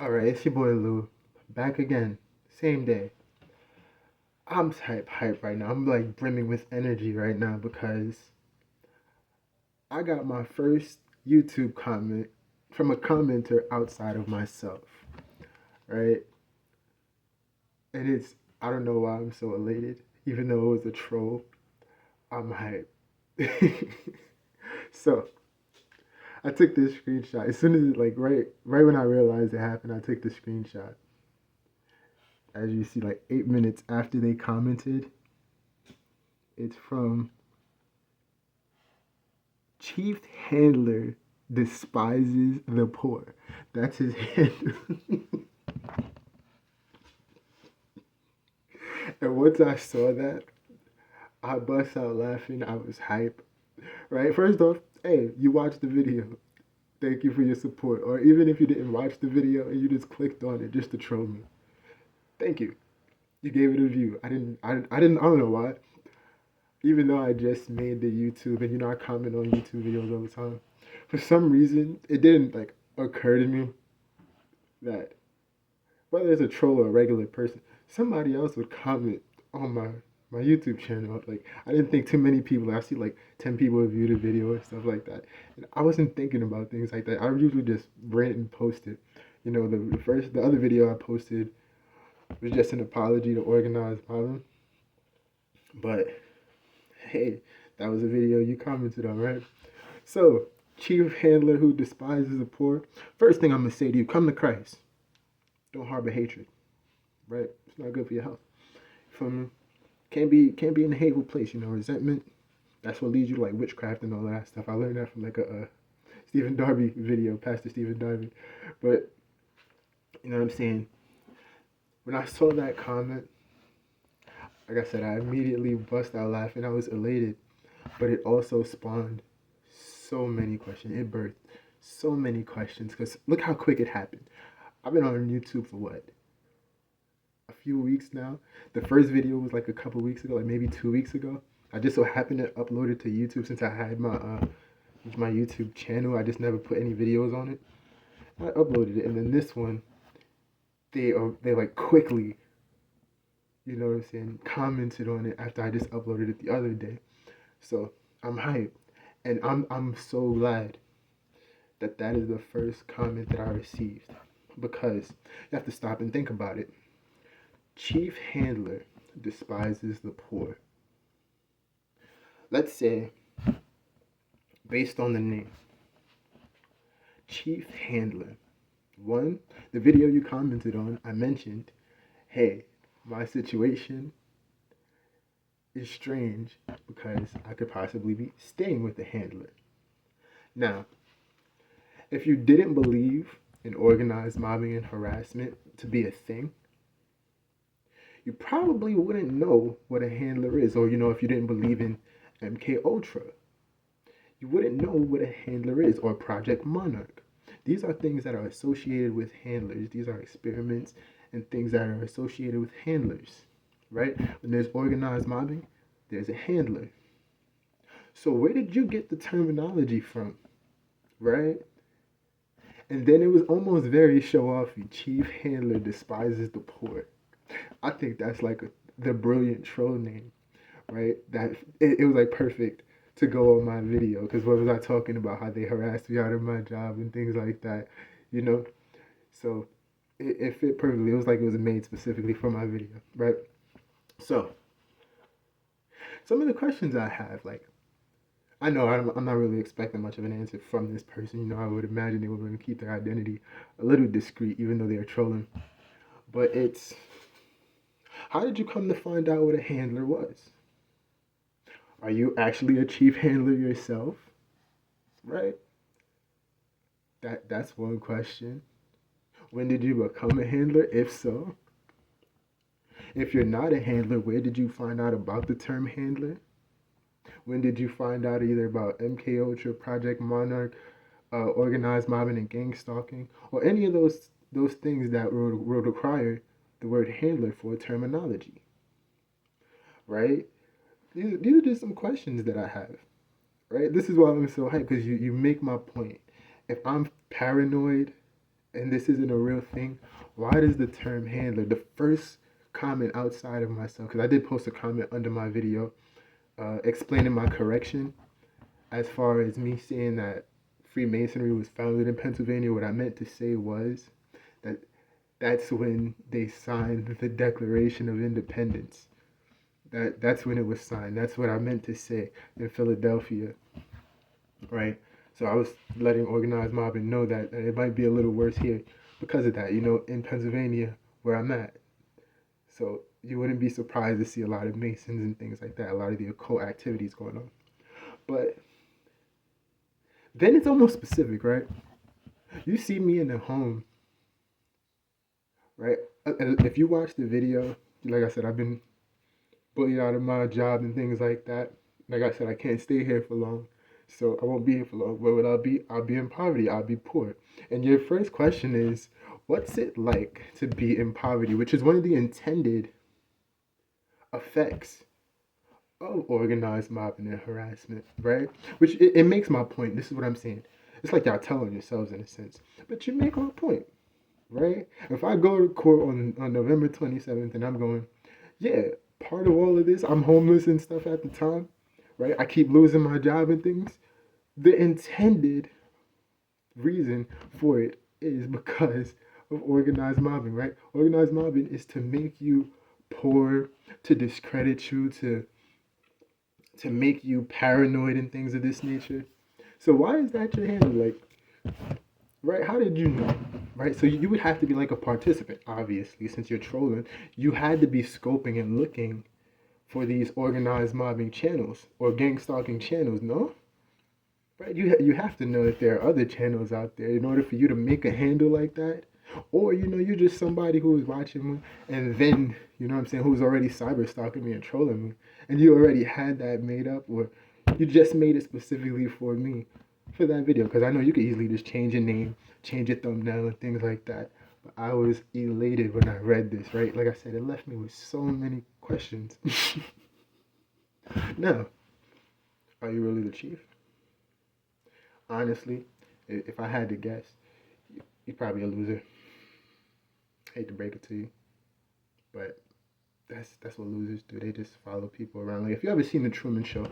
Alright, it's your boy Lou. Back again. Same day. I'm hype right now. I'm like brimming with energy right now because I got my first YouTube comment from a commenter outside of myself. Right? And I don't know why I'm so elated. Even though it was a troll, I'm hype. So I took this screenshot. As soon as right when I realized it happened, I took the screenshot. As you see, like 8 minutes after they commented, it's from Chief Handler despises the poor. That's his handle. And once I saw that, I bust out laughing. I was hype. Right? First off, hey, you watched the video. Thank you for your support. Or even if you didn't watch the video and you just clicked on it just to troll me, thank you. You gave it a view. I don't know why. Even though I just made the YouTube and I comment on YouTube videos all the time, for some reason it didn't like occur to me that whether it's a troll or a regular person, somebody else would comment on my YouTube channel. Like I didn't think too many people. I see like 10 people would view the video and stuff like that. And I wasn't thinking about things like that. I usually just rant and post it. The other video I posted was just an apology to organized violence. But hey, that was a video you commented on, right? So, chief handler who despises the poor. First thing I'm gonna say to you: come to Christ. Don't harbor hatred, right? It's not good for your health. From can't be in a hateful place. Resentment. That's what leads you to like witchcraft and all that stuff. I learned that from like a Stephen Darby video, Pastor Stephen Darby. But you know what I'm saying? When I saw that comment, like I said, I immediately bust out laughing. I was elated, but it also spawned so many questions. It birthed so many questions because look how quick it happened. I've been on YouTube for what? A few weeks now. The first video was like a couple weeks ago, like maybe 2 weeks ago. I just so happened to upload it to YouTube since I had my YouTube channel. I just never put any videos on it. I uploaded it, and then this one, they like quickly, commented on it after I just uploaded it the other day. So I'm hyped, and I'm so glad that that is the first comment that I received because you have to stop and think about it. Chief handler despises the poor. Let's say, based on the name, chief handler. One, the video you commented on, I mentioned, hey, my situation is strange because I could possibly be staying with the handler. Now, if you didn't believe in organized mobbing and harassment to be a thing, you probably wouldn't know what a handler is. Or, if you didn't believe in MK Ultra, you wouldn't know what a handler is, or Project Monarch. These are things that are associated with handlers. These are experiments and things that are associated with handlers, right? When there's organized mobbing, there's a handler. So where did you get the terminology from, right? And then it was almost very show-offy. Chief handler despises the poor. I think that's like the brilliant troll name, right? That it was like perfect to go on my video because what was I talking about? How they harassed me out of my job and things like that, you know. So it fit perfectly. It was like it was made specifically for my video, right? So some of the questions I have, like, I know I'm not really expecting much of an answer from this person. I would imagine they were going to keep their identity a little discreet, even though they are trolling. But it's how did you come to find out what a handler was? Are you actually a chief handler yourself? Right? That's one question. When did you become a handler? If so, if you're not a handler, where did you find out about the term handler? When did you find out either about MK Ultra, Project Monarch, organized mobbing and gang stalking, or any of those things that would require the word handler for terminology? Right? These are just some questions that I have. Right? This is why I'm so hyped because you make my point. If I'm paranoid and this isn't a real thing, why does the term handler, the first comment outside of myself, because I did post a comment under my video explaining my correction as far as me saying that Freemasonry was founded in Pennsylvania, what I meant to say was that that's when they signed the Declaration of Independence. That's when it was signed. That's what I meant to say in Philadelphia, right? So I was letting organized mobbing know that it might be a little worse here because of that, in Pennsylvania where I'm at. So you wouldn't be surprised to see a lot of Masons and things like that, a lot of the occult activities going on. But then it's almost specific, right? You see me in the home, right? If you watch the video, like I said, I've been bullied out of my job and things like that. Like I said, I can't stay here for long, so I won't be here for long. Where would I be? I'll be in poverty. I'll be poor. And your first question is, what's it like to be in poverty? Which is one of the intended effects of organized mobbing and harassment, right? Which it makes my point. This is what I'm saying. It's like y'all telling yourselves in a sense, but you make my point, right? If I go to court on November 27th and I'm going, yeah, part of all of this, I'm homeless and stuff at the time, right? I keep losing my job and things. The intended reason for it is because of organized mobbing, right? Organized mobbing is to make you poor, to discredit you, to make you paranoid and things of this nature. So why is that your handle? Like, right? How did you know? Right? So you would have to be like a participant, obviously, since you're trolling. You had to be scoping and looking for these organized mobbing channels or gang stalking channels, no? Right? You have to know that there are other channels out there in order for you to make a handle like that. Or, you're just somebody who is watching me and then, what I'm saying, who's already cyber stalking me and trolling me. And you already had that made up, or you just made it specifically for me for that video. Because I know you could easily just change your name, change your thumbnail, and things like that. But I was elated when I read this, right? Like I said, it left me with so many questions. Now, are you really the chief? Honestly, if I had to guess, you're probably a loser. Hate to break it to you, but that's what losers do. They just follow people around. Like if you ever seen the Truman Show,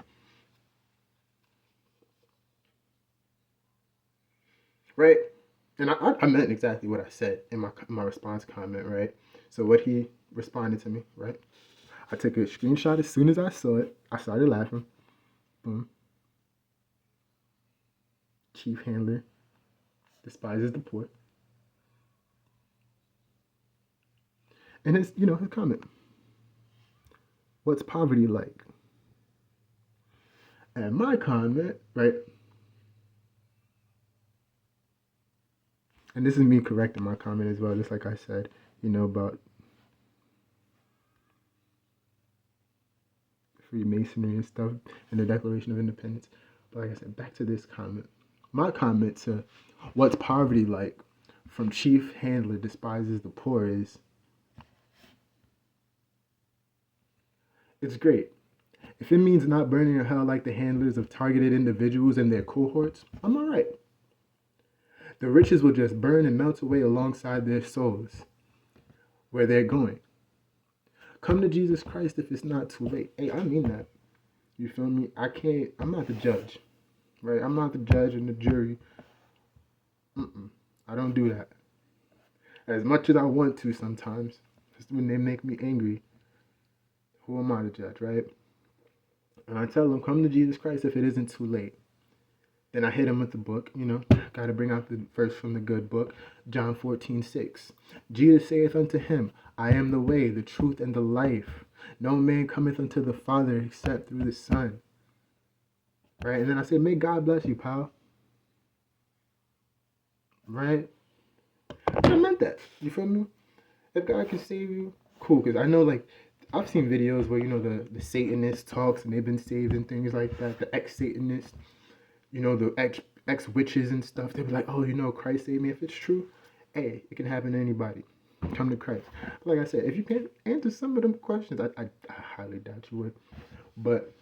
right? And I meant exactly what I said in my response comment, right? So what he responded to me, right? I took a screenshot as soon as I saw it. I started laughing. Boom. Chief handler despises the poor. And his comment. What's poverty like? And my comment, right? And this is me correcting my comment as well, just like I said, about Freemasonry and stuff and the Declaration of Independence. But like I said, back to this comment. My comment to what's poverty like from Chief Handler despises the poor is, it's great. If it means not burning in hell like the handlers of targeted individuals and their cohorts, I'm alright. The riches will just burn and melt away alongside their souls where they're going. Come to Jesus Christ if it's not too late. Hey, I mean that. You feel me? I'm not the judge, right? I'm not the judge and the jury. I don't do that. As much as I want to sometimes, just when they make me angry, who am I to judge, right? And I tell them, come to Jesus Christ if it isn't too late. Then I hit him with the book, got to bring out the verse from the good book, John 14:6. Jesus saith unto him, I am the way, the truth, and the life. No man cometh unto the Father except through the Son. Right? And then I say, may God bless you, pal. Right? I meant that. You feel me? If God can save you, cool. Because I know, like, I've seen videos where, the Satanist talks and they've been saved and things like that. The ex-Satanist, the ex-witches and stuff. They'll be like, oh, Christ saved me. If it's true, hey, it can happen to anybody. Come to Christ. But like I said, if you can't answer some of them questions, I highly doubt you would. But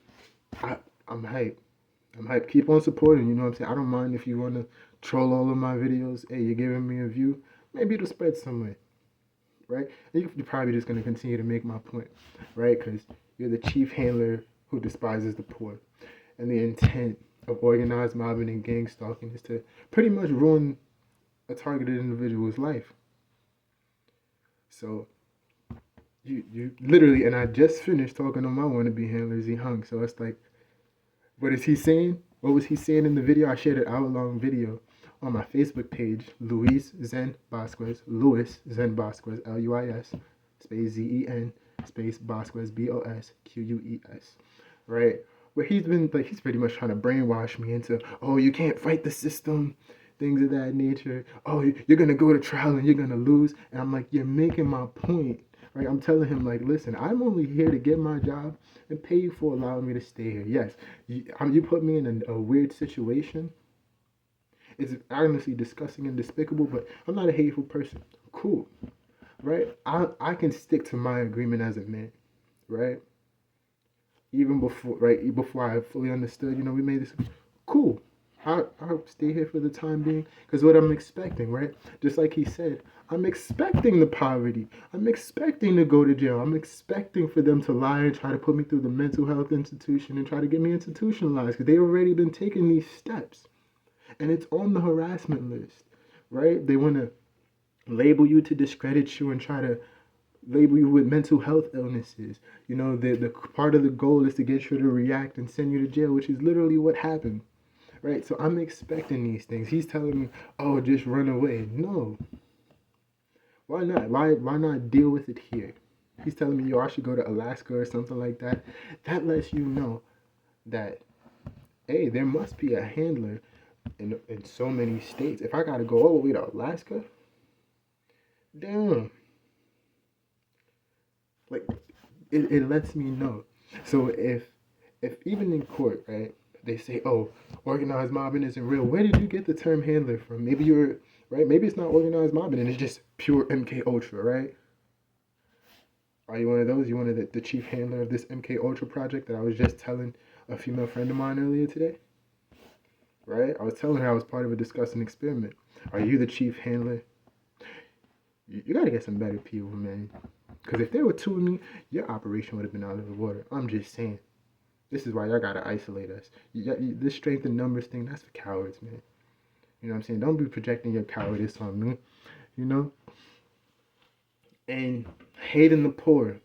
I'm hyped. I'm hyped. Keep on supporting, you know what I'm saying? I don't mind if you want to troll all of my videos. Hey, you're giving me a view. maybe it'll spread somewhere, right? And you're probably just going to continue to make my point, right? Because you're the chief handler who despises the poor. And the intent of organized mobbing and gang stalking is to pretty much ruin a targeted individual's life. So you literally, and I just finished talking on my wannabe handlers, he hung. So it's like, what is he saying? What was he saying in the video? I shared an hour-long video on my Facebook page, Luis Zen Vasquez, Luis Zen Vasquez, space Zen, space Vasquez, Bosquez, right? Where he's pretty much trying to brainwash me into, oh, you can't fight the system, things of that nature. Oh, you're gonna go to trial and you're gonna lose. And I'm like, you're making my point, right? I'm telling him like, listen, I'm only here to get my job and pay you for allowing me to stay here. Yes, you put me in a weird situation. It's honestly disgusting and despicable, but I'm not a hateful person. Cool, right? I can stick to my agreement as a man, right? Even before, right, before I fully understood, we made this. Cool. I'll stay here for the time being because what I'm expecting, right? Just like he said, I'm expecting the poverty. I'm expecting to go to jail. I'm expecting for them to lie and try to put me through the mental health institution and try to get me institutionalized because they've already been taking these steps. And it's on the harassment list, right? They want to label you to discredit you and try to label you with mental health illnesses. The part of the goal is to get you to react and send you to jail, which is literally what happened. Right, so I'm expecting these things. He's telling me, "Oh, just run away." No, why not? Why not deal with it here? He's telling me, "Yo, I should go to Alaska or something like that." That lets you know that, hey, there must be a handler in so many states. If I gotta go all the way to Alaska, damn, like it lets me know. So if even in court, right, they say, oh, organized mobbing isn't real. Where did you get the term handler from? Maybe you're right. Maybe it's not organized mobbing and it's just pure MK Ultra, right? Are you one of those? You one of the chief handler of this MK Ultra project that I was just telling a female friend of mine earlier today? Right? I was telling her I was part of a disgusting experiment. Are you the chief handler? You gotta get some better people, man. Because if there were two of me, your operation would have been out of the water. I'm just saying. This is why y'all gotta isolate us. This strength in numbers thing, that's for cowards, man. You know what I'm saying? Don't be projecting your cowardice on me, you know? And hating the poor.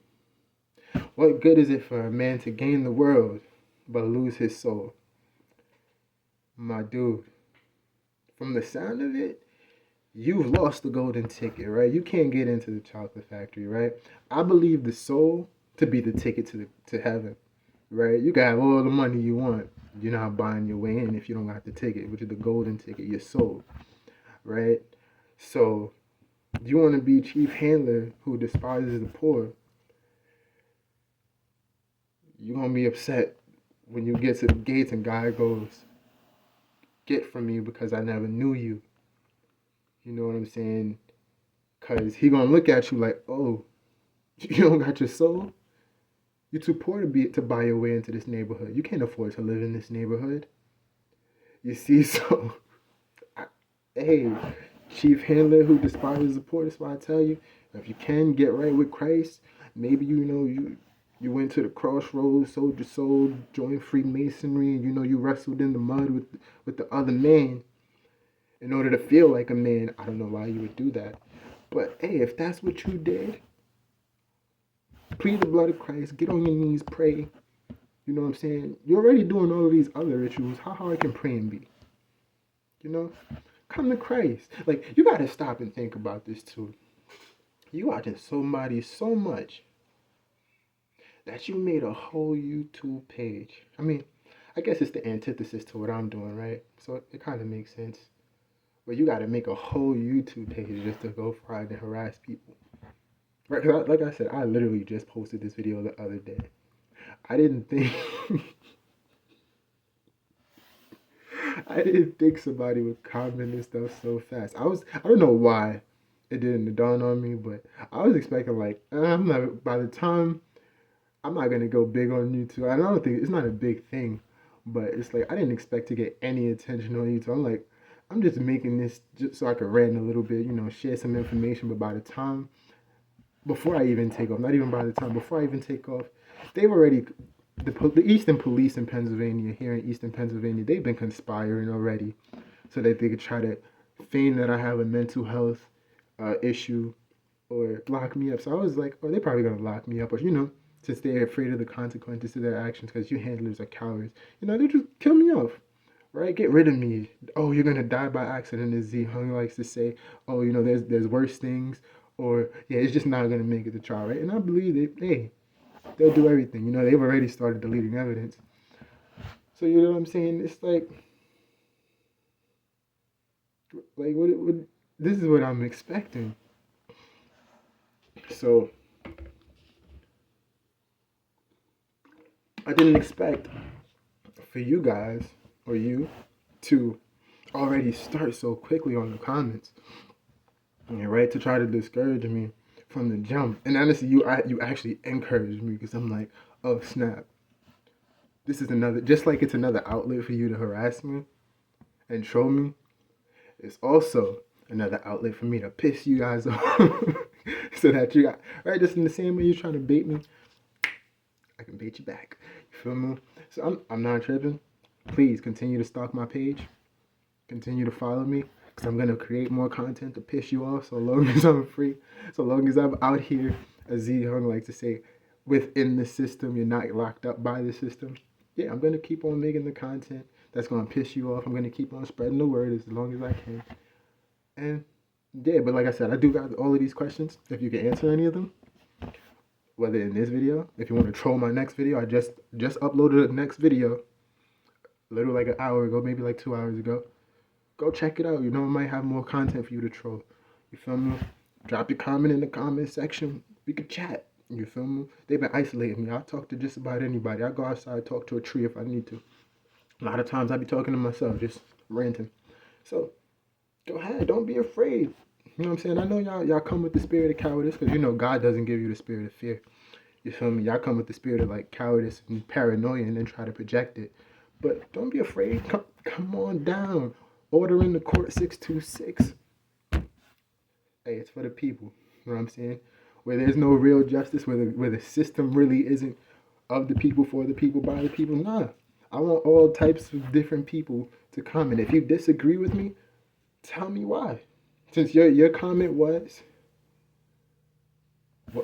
What good is it for a man to gain the world but lose his soul? My dude, from the sound of it, you've lost the golden ticket, right? You can't get into the chocolate factory, right? I believe the soul to be the ticket to heaven, right? You can have all the money you want. You're not buying your way in if you don't got the ticket, which is the golden ticket, your soul, right? So you want to be chief handler who despises the poor. You're going to be upset when you get to the gates and God goes, get from me because I never knew you. You know what I'm saying? Because he going to look at you like, oh, you don't got your soul? You're too poor to buy your way into this neighborhood. You can't afford to live in this neighborhood. You see, so, hey, chief handler who despises the poor, that's why I tell you, if you can get right with Christ, maybe you went to the crossroads, sold your soul, joined Freemasonry, and you wrestled in the mud with the other man in order to feel like a man. I don't know why you would do that. But hey, if that's what you did, plead the blood of Christ, get on your knees, pray. You know what I'm saying? You're already doing all of these other rituals. How hard can praying be? You know? Come to Christ. Like, you got to stop and think about this too. You watching somebody so much that you made a whole YouTube page. I mean, I guess it's the antithesis to what I'm doing, right? So it kind of makes sense. But you got to make a whole YouTube page just to go find and harass people. Right? Because like I said, I literally just posted this video the other day. I didn't think... I didn't think somebody would comment this stuff so fast. I don't know why it didn't dawn on me, but I was expecting like, by the time I'm not gonna go big on YouTube. I don't think it's not a big thing, but it's like I didn't expect to get any attention on YouTube. I'm like, I'm just making this just so I can rant a little bit, share some information. But by the time, before I even take off, not even by the time, before I even take off, they've already, the Eastern Police in Pennsylvania, here in Eastern Pennsylvania, they've been conspiring already so that they could try to feign that I have a mental health issue or lock me up. So I was like, oh, they're probably going to lock me up. Or, since they're afraid of the consequences to their actions because you handlers are cowards, they just kill me off. Right? Get rid of me. Oh, you're gonna die by accident, as Z Hung likes to say. Oh, there's worse things. Or yeah, it's just not gonna make it to trial, right? And I believe they'll do everything. They've already started deleting evidence. So you know what I'm saying? It's like what this is what I'm expecting. So I didn't expect for you guys or you to already start so quickly on the comments. Yeah, right, to try to discourage me from the jump. And honestly, you actually encouraged me because I'm like, oh snap, this is another, just like it's another outlet for you to harass me and troll me. It's also another outlet for me to piss you guys off, so that you got right, just in the same way you're trying to bait me, I can bait you back. You feel me? So I'm not tripping. Please continue to stalk my page. Continue to follow me because I'm going to create more content to piss you off so long as I'm free. So long as I'm out here, as Z Hung likes to say, within the system, you're not locked up by the system. Yeah, I'm going to keep on making the content that's going to piss you off. I'm going to keep on spreading the word as long as I can. And yeah, but like I said, I do got all of these questions. If you can answer any of them, whether in this video, if you want to troll my next video, I just uploaded the next video, literally like an hour ago, maybe like 2 hours ago. Go check it out. I might have more content for you to troll. You feel me? Drop your comment in the comment section. We could chat. You feel me? They've been isolating me. I talk to just about anybody. I go outside, talk to a tree if I need to. A lot of times I be talking to myself, just ranting. So go ahead. Don't be afraid. You know what I'm saying? I know y'all come with the spirit of cowardice because God doesn't give you the spirit of fear. You feel me? Y'all come with the spirit of like cowardice and paranoia and then try to project it. But don't be afraid. Come on down. Order in the court 626. Hey, it's for the people. You know what I'm saying? Where there's no real justice, where the system really isn't of the people, for the people, by the people. Nah. I want all types of different people to come. And if you disagree with me, tell me why. Since your comment was,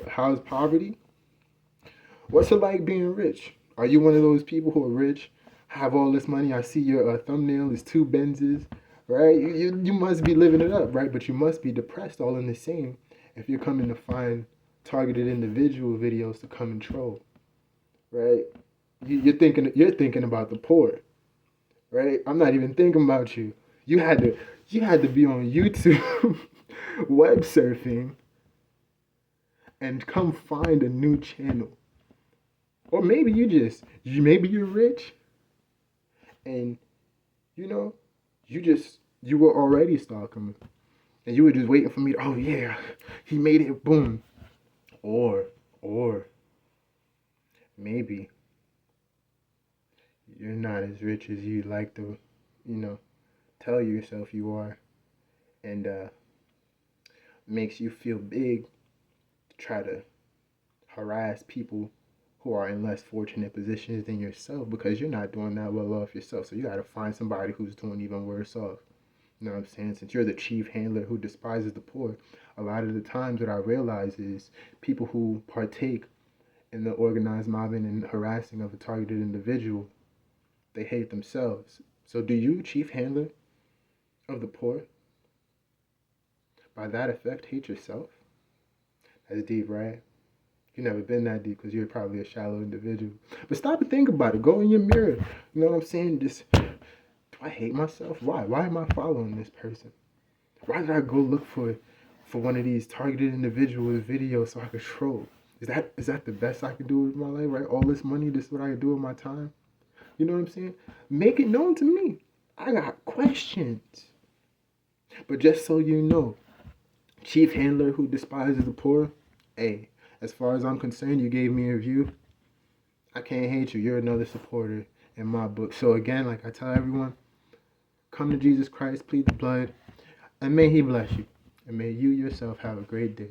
how's poverty? What's it like being rich? Are you one of those people who are rich, have all this money? I see your thumbnail is 2 Benzes, right? You must be living it up, right? But you must be depressed all in the same if you're coming to find targeted individual videos to come and troll, right? You're thinking about the poor, right? I'm not even thinking about you. You had to be on YouTube, web surfing, and come find a new channel. Or maybe maybe you're rich and you were already stalking me and you were just waiting for me to, oh yeah, he made it, boom. Or maybe you're not as rich as you like to, tell yourself you are, and makes you feel big to try to harass people who are in less fortunate positions than yourself because you're not doing that well off yourself. So you got to find somebody who's doing even worse off. You know what I'm saying? Since you're the chief handler who despises the poor, a lot of the times what I realize is people who partake in the organized mobbing and harassing of a targeted individual, they hate themselves. So do you, chief handler of the poor, by that effect hate yourself? That's deep, right? You've never been that deep because you're probably a shallow individual. But stop and think about it. Go in your mirror. You know what I'm saying? Just, do I hate myself? Why? Why am I following this person? Why did I go look for one of these targeted individuals' videos so I could troll? Is that the best I can do with my life, right? All this money, this is what I can do with my time? You know what I'm saying? Make it known to me. I got questions. But just so you know, chief handler who despises the poor, hey, as far as I'm concerned, you gave me a view. I can't hate you. You're another supporter in my book. So again, like I tell everyone, Come to Jesus Christ, plead the blood, and may He bless you. And may you yourself have a great day.